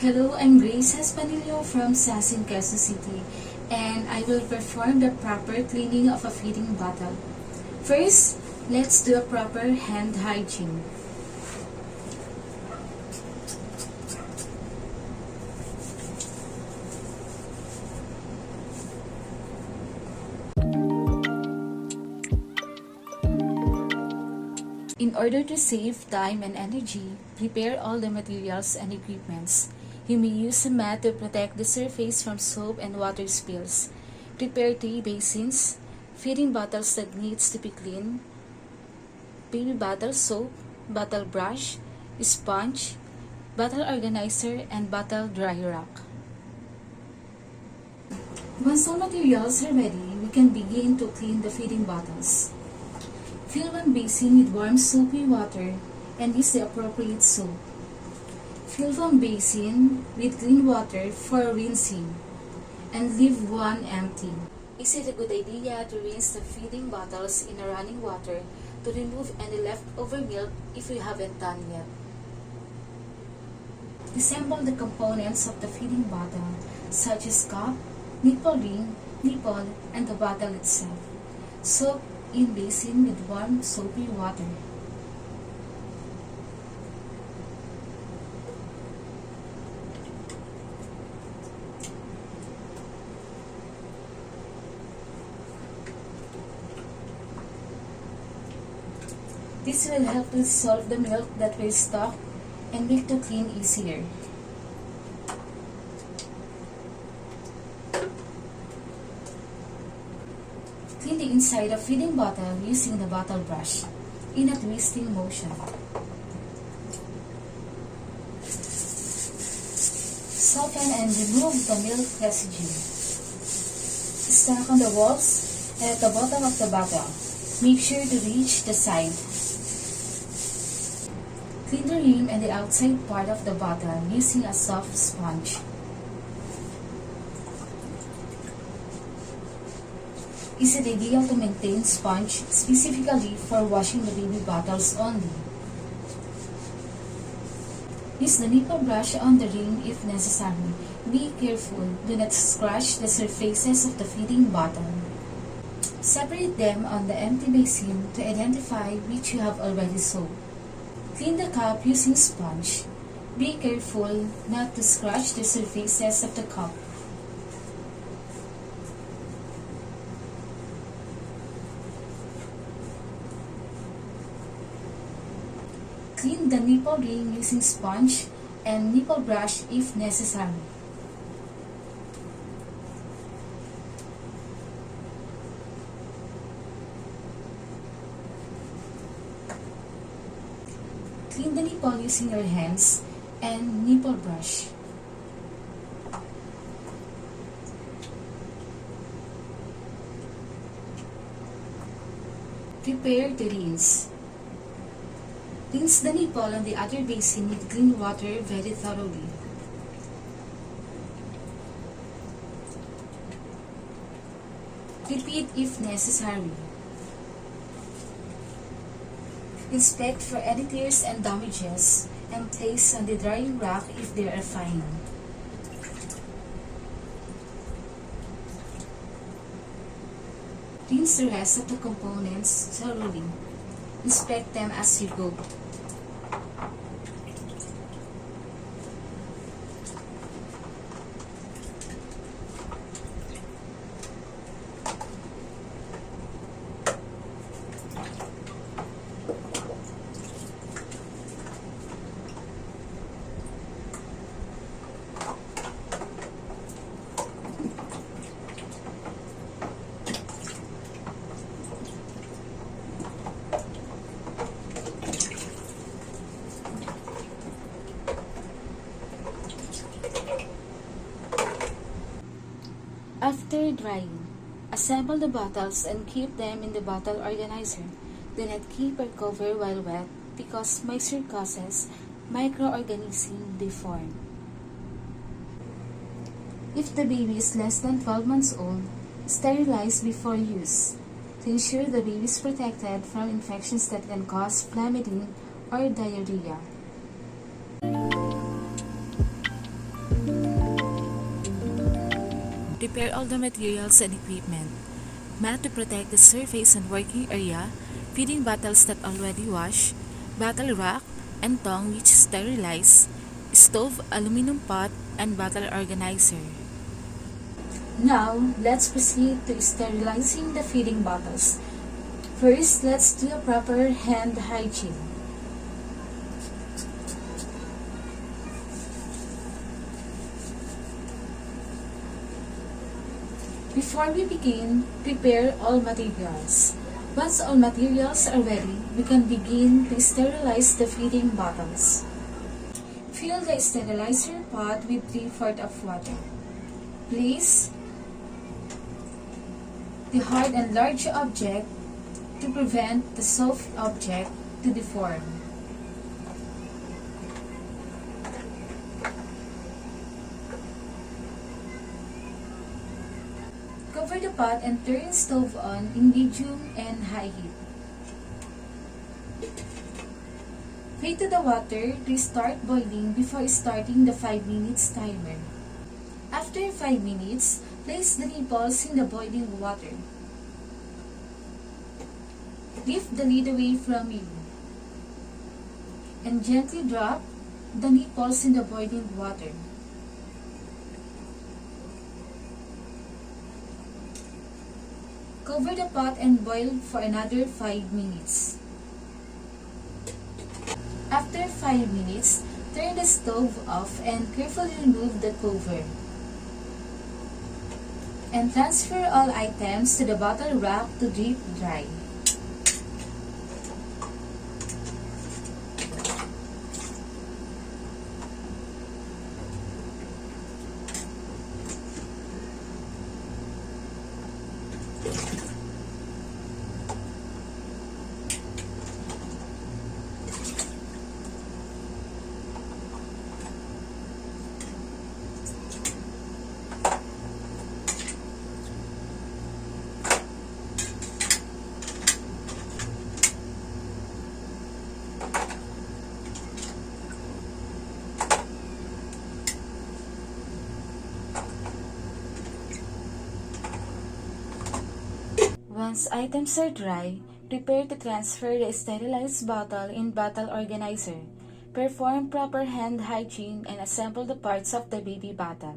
Hello, I'm Grace Espanilio from Sasin, Quezon City, and I will perform the proper cleaning of a feeding bottle. First, let's do a proper hand hygiene. In order to save time and energy, prepare all the materials and equipments. You may use a mat to protect the surface from soap and water spills. Prepare 3 basins, feeding bottles that needs to be cleaned, baby bottle soap, bottle brush, sponge, bottle organizer, and bottle dry rack. Once all materials are ready, we can begin to clean the feeding bottles. Fill one basin with warm soapy water and use the appropriate soap. Fill one basin with clean water for rinsing and leave one empty. Is it a good idea to rinse the feeding bottles in running water to remove any leftover milk if you haven't done yet? Assemble the components of the feeding bottle such as cup, nipple ring, nipple, and the bottle itself. Soak in basin with warm soapy water. This will help to dissolve the milk that will stock and make the clean easier. Clean the inside of feeding bottle using the bottle brush in a twisting motion. Soften and remove the milk residue. Stack on the walls and at the bottom of the bottle. Make sure to reach the side. Clean the rim and the outside part of the bottle using a soft sponge. Is it ideal to maintain sponge specifically for washing the baby bottles only? Use the nipple brush on the rim if necessary. Be careful, do not scratch the surfaces of the feeding bottle. Separate them on the empty basin to identify which you have already soaked. Clean the cup using sponge. Be careful not to scratch the surfaces of the cup. Clean the nipple ring using sponge and nipple brush if necessary. Clean the nipple using your hands and nipple brush. Prepare to rinse. Rinse the nipple on the other basin with clean water very thoroughly. Repeat if necessary. Inspect for any tears and damages and place on the drying rack if they are fine. Rinse the rest of the components thoroughly. Inspect them as you go. After drying, assemble the bottles and keep them in the bottle organizer. Do not keep or cover while wet because moisture causes microorganisms to form. If the baby is less than 12 months old, sterilize before use to ensure the baby is protected from infections that can cause vomiting or diarrhea. Prepare all the materials and equipment. Mat to protect the surface and working area, feeding bottles that already washed, bottle rack and tongue which sterilize, stove, aluminum pot, and bottle organizer. Now, let's proceed to sterilizing the feeding bottles. First, let's do a proper hand hygiene. Before we begin, prepare all materials. Once all materials are ready, we can begin to sterilize the feeding bottles. Fill the sterilizer pot with 3/4 of water. Place the hard and large object to prevent the soft object to deform. Cover the pot and turn stove on in medium and high heat. Wait to the water to start boiling before starting the 5 minutes timer. After 5 minutes, place the nipples in the boiling water. Lift the lid away from you and gently drop the nipples in the boiling water. Cover the pot and boil for another 5 minutes. After 5 minutes, turn the stove off and carefully remove the cover. And transfer all items to the bottle rack to drip dry. Once items are dry, prepare to transfer the sterilized bottle in bottle organizer. Perform proper hand hygiene and assemble the parts of the baby bottle.